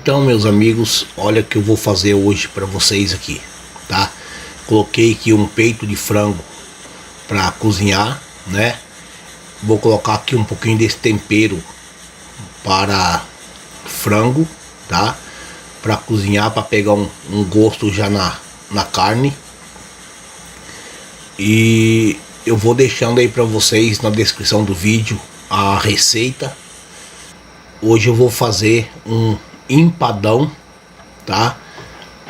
Então, meus amigos, olha o que eu vou fazer hoje para vocês aqui, tá? Coloquei aqui um peito de frango para cozinhar, né? Vou colocar aqui um pouquinho desse tempero para frango, tá? Para cozinhar, para pegar um gosto já na carne. E eu vou deixando aí para vocês na descrição do vídeo a receita. Hoje eu vou fazer um empadão, tá?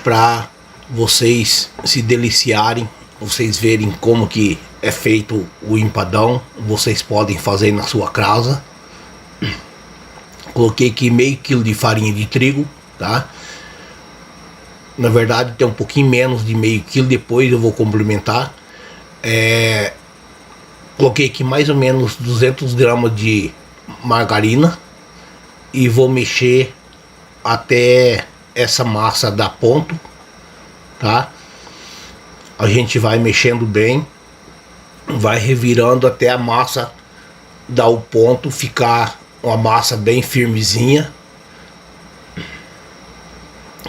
Para vocês se deliciarem, vocês verem como que é feito o empadão. Vocês podem fazer na sua casa. Coloquei aqui meio quilo de farinha de trigo, tá? Na verdade tem um pouquinho menos de meio quilo, depois eu vou complementar. Coloquei aqui mais ou menos 200 gramas de margarina e vou mexer até essa massa dar ponto, tá? A gente vai mexendo bem, vai revirando até a massa dar o ponto, ficar uma massa bem firmezinha,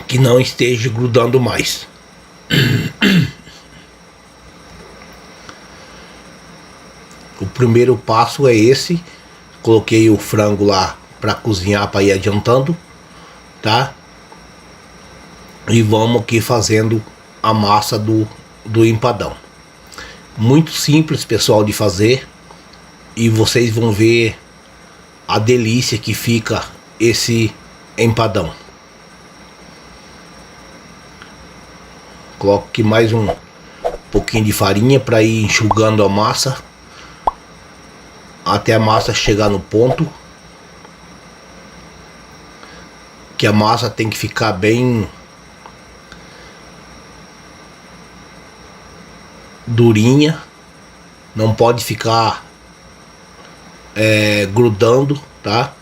que não esteja grudando mais. O primeiro passo é esse. Coloquei o frango lá para cozinhar, para ir adiantando, tá? E vamos aqui fazendo a massa do empadão. Muito simples, pessoal, de fazer, e vocês vão ver a delícia que fica esse empadão. Coloco aqui mais um pouquinho de farinha para ir enxugando a massa até a massa chegar no ponto, que a massa tem que ficar bem durinha, não pode ficar grudando, tá?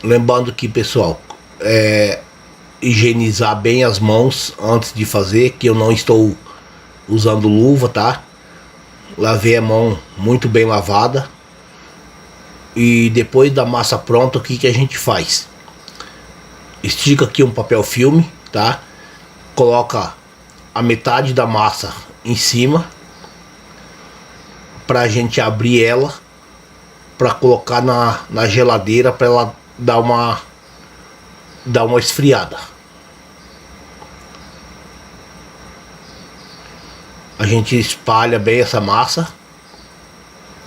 Lembrando que, pessoal, higienizar bem as mãos antes de fazer, que eu não estou usando luva, tá? Lavei a mão muito bem lavada. E depois da massa pronta, o que a gente faz? Estica aqui um papel filme, tá? Coloca a metade da massa em cima, pra gente abrir ela, pra colocar na geladeira, pra ela dar uma esfriada. A gente espalha bem essa massa.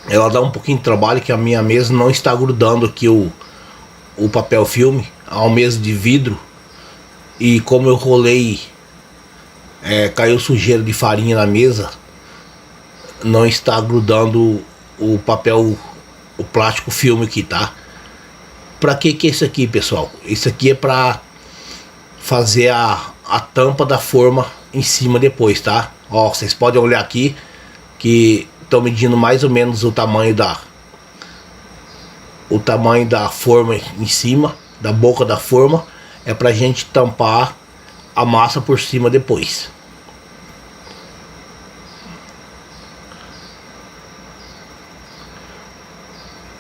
Ela dá um pouquinho de trabalho, que a minha mesa não está grudando aqui o papel filme, a uma mesa de vidro. E como eu rolei, caiu sujeira de farinha na mesa, não está grudando o papel, o plástico filme aqui, tá? Pra que é isso aqui, pessoal? Isso aqui é pra fazer a tampa da forma em cima depois, tá? Ó, vocês podem olhar aqui que estou medindo mais ou menos o tamanho da forma em cima, da boca da forma. É pra gente tampar a massa por cima depois.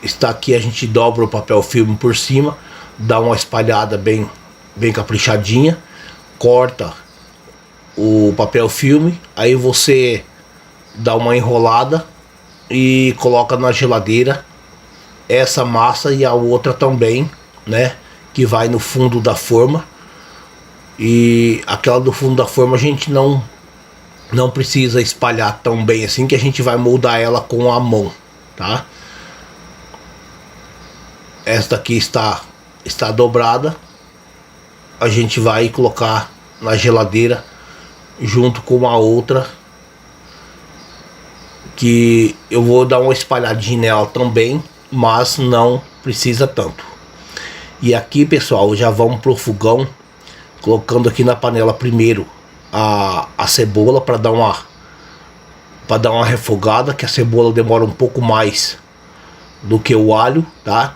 Está aqui, a gente dobra o papel filme por cima, dá uma espalhada bem caprichadinha, corta o papel filme, aí você dá uma enrolada e coloca na geladeira essa massa e a outra também, né, que vai no fundo da forma. E aquela do fundo da forma a gente não precisa espalhar tão bem assim, que a gente vai moldar ela com a mão, tá? Esta aqui está dobrada, a gente vai colocar na geladeira junto com a outra, que eu vou dar uma espalhadinha nela também, mas não precisa tanto. E aqui, pessoal, já vamos pro fogão, colocando aqui na panela primeiro a cebola para dar uma refogada, que a cebola demora um pouco mais do que o alho, tá?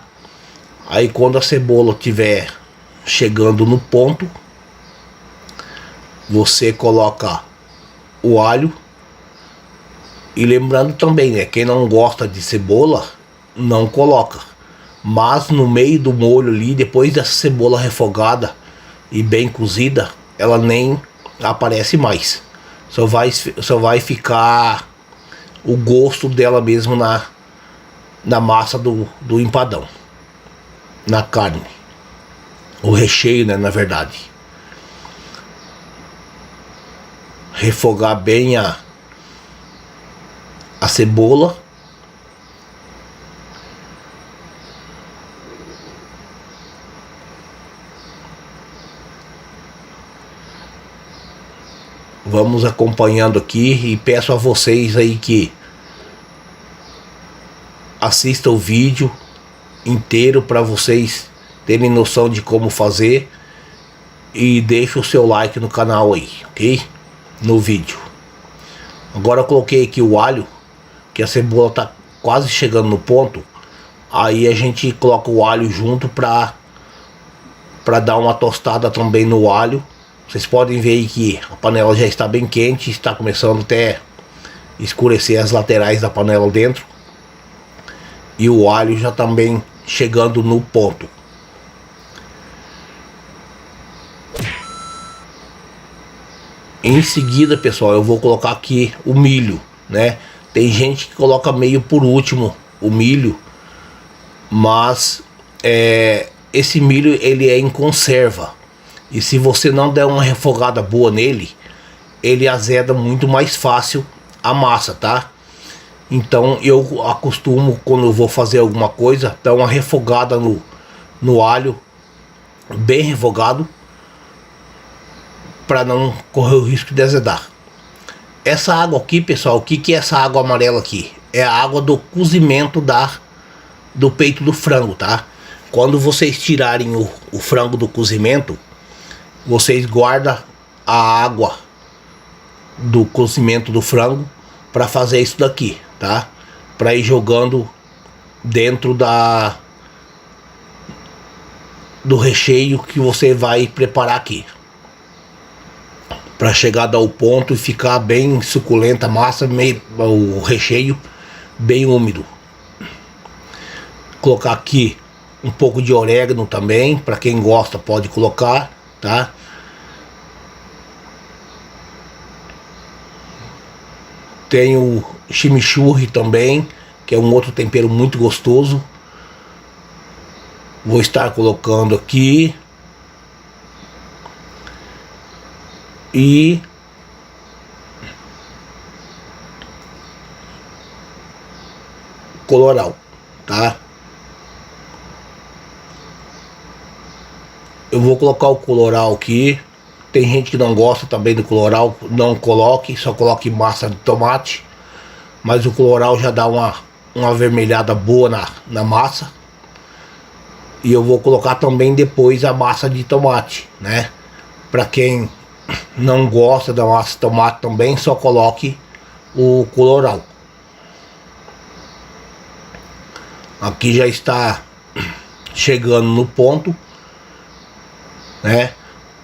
Aí quando a cebola estiver chegando no ponto, você coloca o alho. E lembrando também, né, quem não gosta de cebola, não coloca. mas no meio do molho ali, depois dessa cebola refogada e bem cozida, ela nem aparece mais. Só vai ficar o gosto dela mesmo na massa do empadão, na carne, o recheio, né, na verdade. Refogar bem a cebola. Vamos acompanhando aqui e peço a vocês aí que assistam o vídeo inteiro para vocês terem noção de como fazer, e deixe o seu like no canal aí, ok? No vídeo. Agora eu coloquei aqui o alho, que a cebola tá quase chegando no ponto. Aí a gente coloca o alho junto para dar uma tostada também no alho. Vocês podem ver aí que a panela já está bem quente, está começando até escurecer as laterais da panela dentro. E o alho já também chegando no ponto. Em seguida, pessoal, eu vou colocar aqui o milho, né? Tem gente que coloca meio por último o milho, mas esse milho ele é em conserva. E se você não der uma refogada boa nele, ele azeda muito mais fácil a massa, tá? Então eu acostumo, quando eu vou fazer alguma coisa, dar uma refogada no alho, bem refogado, para não correr o risco de azedar. Essa água aqui, pessoal, o que é essa água amarela aqui? É a água do cozimento do peito do frango, tá? Quando vocês tirarem o frango do cozimento, vocês guardam a água do cozimento do frango para fazer isso daqui, tá? Para ir jogando dentro do recheio que você vai preparar aqui, para chegar a dar o ponto e ficar bem suculenta a massa, o recheio bem úmido. Colocar aqui um pouco de orégano também, para quem gosta pode colocar, tá? Tem o chimichurri também, que é um outro tempero muito gostoso. Vou estar colocando aqui. E colorau, tá? Eu vou colocar o colorau aqui. Tem gente que não gosta também do colorau, não coloque, só coloque massa de tomate. Mas o colorau já dá uma avermelhada boa na massa. E eu vou colocar também depois a massa de tomate, né? Para quem não gosta da massa de tomate também, só coloque o colorau. Aqui já está chegando no ponto, né?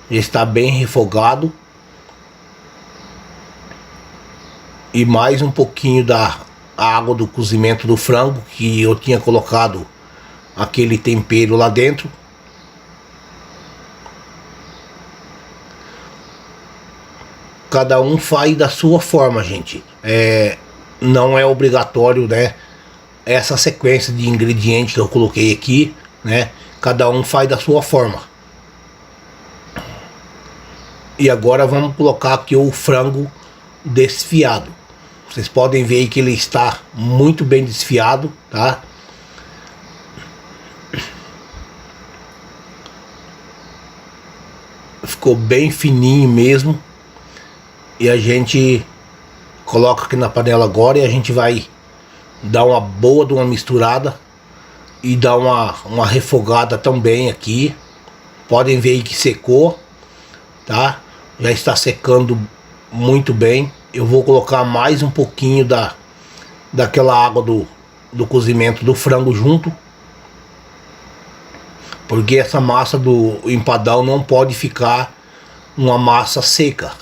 Já está bem refogado. E mais um pouquinho da água do cozimento do frango, que eu tinha colocado aquele tempero lá dentro. Cada um faz da sua forma, gente. Não é obrigatório, né? Essa sequência de ingredientes que eu coloquei aqui, né? Cada um faz da sua forma. E agora vamos colocar aqui o frango desfiado. Vocês podem ver aí que ele está muito bem desfiado, tá? Ficou bem fininho mesmo. E a gente coloca aqui na panela agora e a gente vai dar uma boa de uma misturada e dar uma refogada também aqui. Podem ver aí que secou, tá? Já está secando muito bem. Eu vou colocar mais um pouquinho daquela água do cozimento do frango junto, porque essa massa do empadão não pode ficar uma massa seca,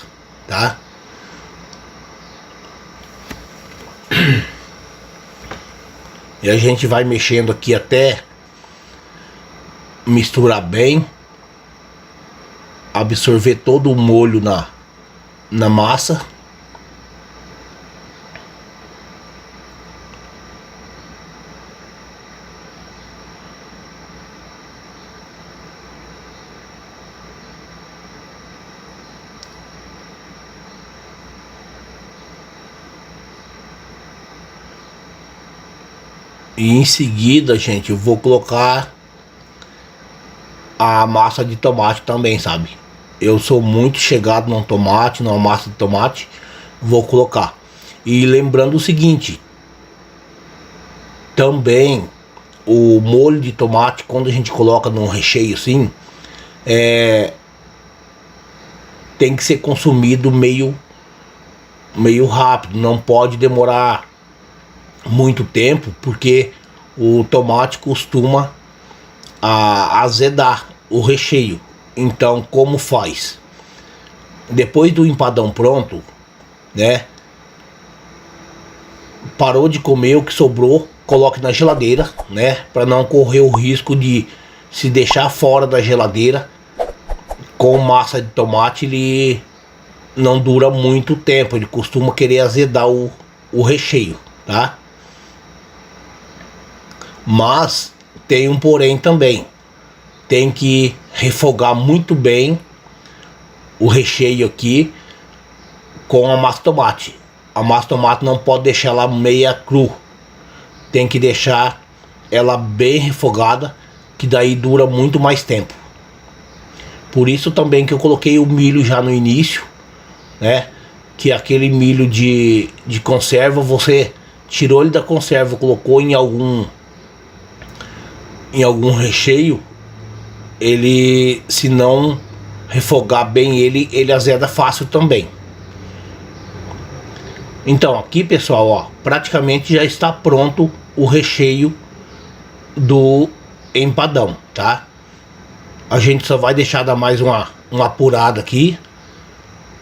tá? E a gente vai mexendo aqui até misturar bem, absorver todo o molho na massa. E em seguida, gente, eu vou colocar a massa de tomate também, sabe? Eu sou muito chegado no tomate, numa massa de tomate. Vou colocar. E lembrando o seguinte, também o molho de tomate, quando a gente coloca num recheio assim, tem que ser consumido meio rápido. Não pode demorar muito tempo, porque o tomate costuma azedar o recheio. Então, como faz? Depois do empadão pronto, né? Parou de comer, o que sobrou, coloque na geladeira, né? Para não correr o risco de, se deixar fora da geladeira com massa de tomate, ele não dura muito tempo. Ele costuma querer azedar o recheio, tá? Mas tem um porém também. Tem que refogar muito bem o recheio aqui com a massa de tomate. A massa de tomate não pode deixar ela meia cru. Tem que deixar ela bem refogada, que daí dura muito mais tempo. Por isso também que eu coloquei o milho já no início, né? Que aquele milho de conserva, você tirou ele da conserva, colocou em algum recheio, ele, se não refogar bem ele azeda fácil também. Então aqui, pessoal, ó, praticamente já está pronto o recheio do empadão, tá? A gente só vai deixar dar mais uma apurada aqui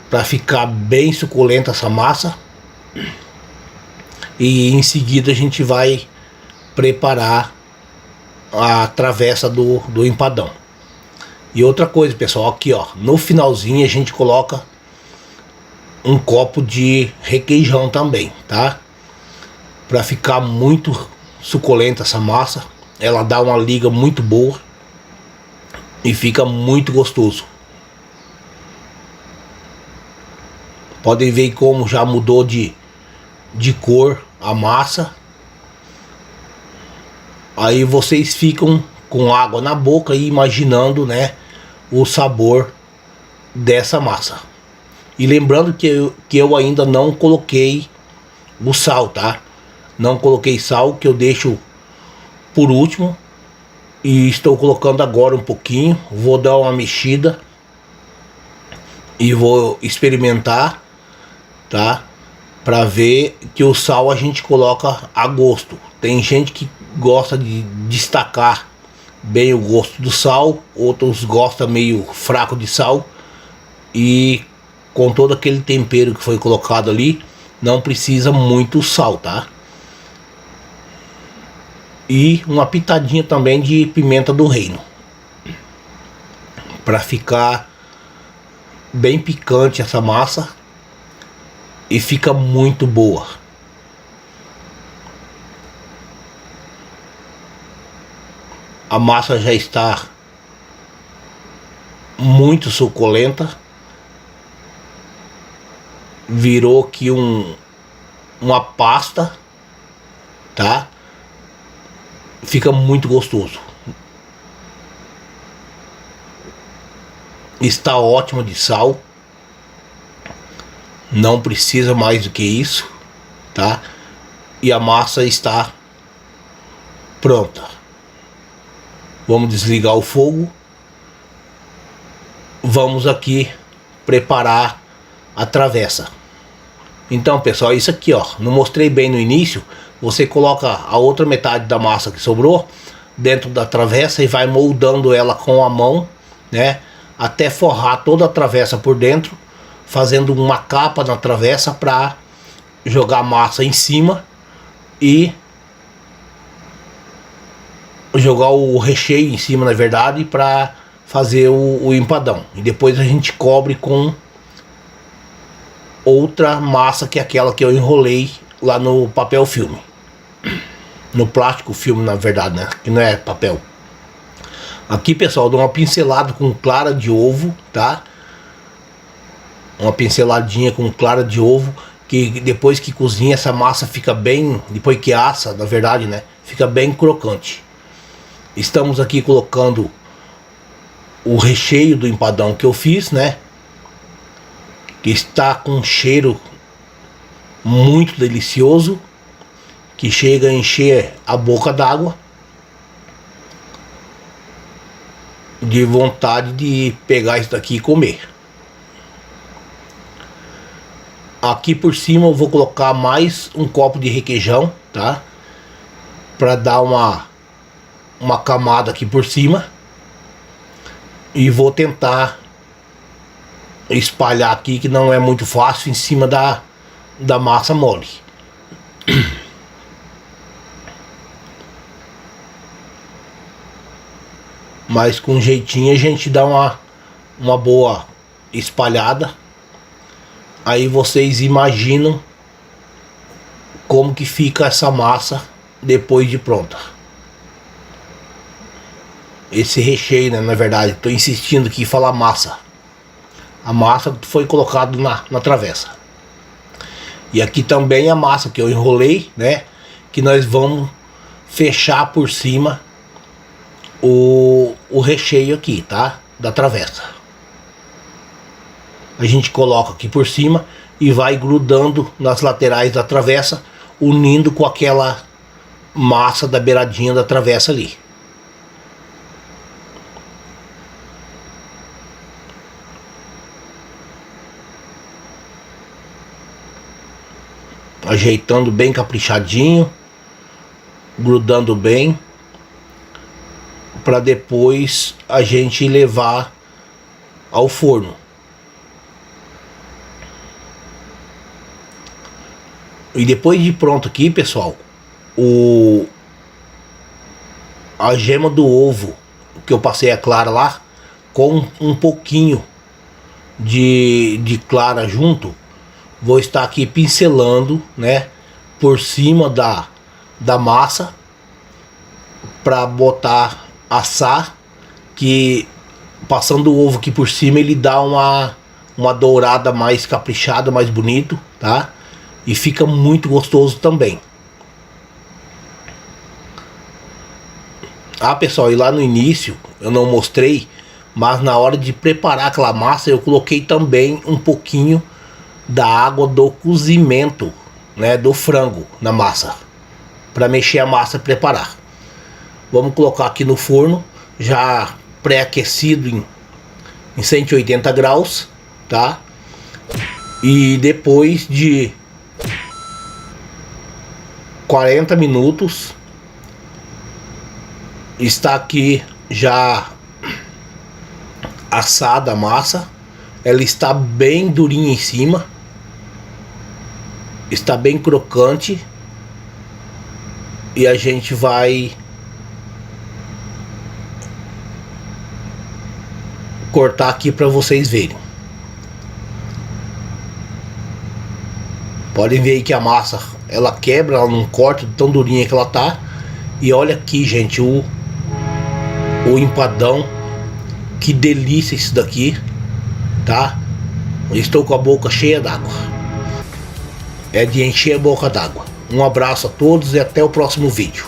para ficar bem suculenta essa massa. E em seguida a gente vai preparar a travessa do empadão. E outra coisa, pessoal, aqui ó, no finalzinho a gente coloca um copo de requeijão também, tá? Para ficar muito suculenta essa massa. Ela dá uma liga muito boa e fica muito gostoso. Podem ver como já mudou de cor a massa. Aí vocês ficam com água na boca e imaginando, né, o sabor dessa massa. E lembrando que eu ainda não coloquei o sal, tá? Não coloquei sal, que eu deixo por último. E estou colocando agora um pouquinho. Vou dar uma mexida e vou experimentar, tá? Para ver que o sal a gente coloca a gosto. Tem gente que gosta de destacar bem o gosto do sal, outros gostam meio fraco de sal. E com todo aquele tempero que foi colocado ali, não precisa muito sal, tá? E uma pitadinha também de pimenta do reino, para ficar bem picante essa massa e fica muito boa. A massa já está muito suculenta. Virou aqui uma pasta, tá? Fica muito gostoso. Está ótima de sal. Não precisa mais do que isso, tá? E a massa está pronta. Vamos desligar o fogo. Vamos aqui preparar a travessa. Então, pessoal, isso aqui, ó, não mostrei bem no início. Você coloca a outra metade da massa que sobrou dentro da travessa e vai moldando ela com a mão, né, até forrar toda a travessa por dentro, fazendo uma capa na travessa para jogar a massa em cima e jogar o recheio em cima, na verdade, para fazer o empadão. E depois a gente cobre com outra massa, que é aquela que eu enrolei lá no papel filme, no plástico filme, na verdade, né, que não é papel. Aqui, pessoal, dou uma pincelada com clara de ovo, tá? Uma pinceladinha com clara de ovo, que depois que cozinha essa massa fica bem, depois que assa, na verdade, né, fica bem crocante. Estamos aqui colocando o recheio do empadão que eu fiz, né, que está com um cheiro muito delicioso, que chega a encher a boca d'água, de vontade de pegar isso daqui e comer. Aqui por cima eu vou colocar mais um copo de requeijão, tá? Para dar uma camada aqui por cima. E vou tentar espalhar aqui, que não é muito fácil, em cima da massa mole. Mas com jeitinho a gente dá uma boa espalhada. Aí vocês imaginam como que fica essa massa depois de pronta. Esse recheio, né, na verdade, estou insistindo aqui em falar massa. A massa foi colocada na travessa. E aqui também a massa que eu enrolei, né, que nós vamos fechar por cima o recheio aqui, tá, da travessa. A gente coloca aqui por cima e vai grudando nas laterais da travessa, unindo com aquela massa da beiradinha da travessa ali. Ajeitando bem caprichadinho, grudando bem, para depois a gente levar ao forno. E depois de pronto aqui, pessoal, a gema do ovo que eu passei a clara lá, com um pouquinho de clara junto, vou estar aqui pincelando, né, por cima da massa, para botar assar, que passando o ovo aqui por cima ele dá uma dourada mais caprichada, mais bonito, tá? E fica muito gostoso também. Ah, pessoal, e lá no início eu não mostrei, mas na hora de preparar aquela massa eu coloquei também um pouquinho da água do cozimento, né, do frango na massa, para mexer a massa e preparar. Vamos colocar aqui no forno, já pré-aquecido em 180 graus, tá? E depois de 40 minutos está aqui já assada a massa. Ela está bem durinha em cima, está bem crocante, e a gente vai cortar aqui para vocês verem. Podem ver aí que a massa, ela quebra, ela não corta, tão durinha que ela tá. E olha aqui, gente, o empadão, que delícia isso daqui, tá? Eu estou com a boca cheia d'água. É de encher a boca d'água. Um abraço a todos e até o próximo vídeo.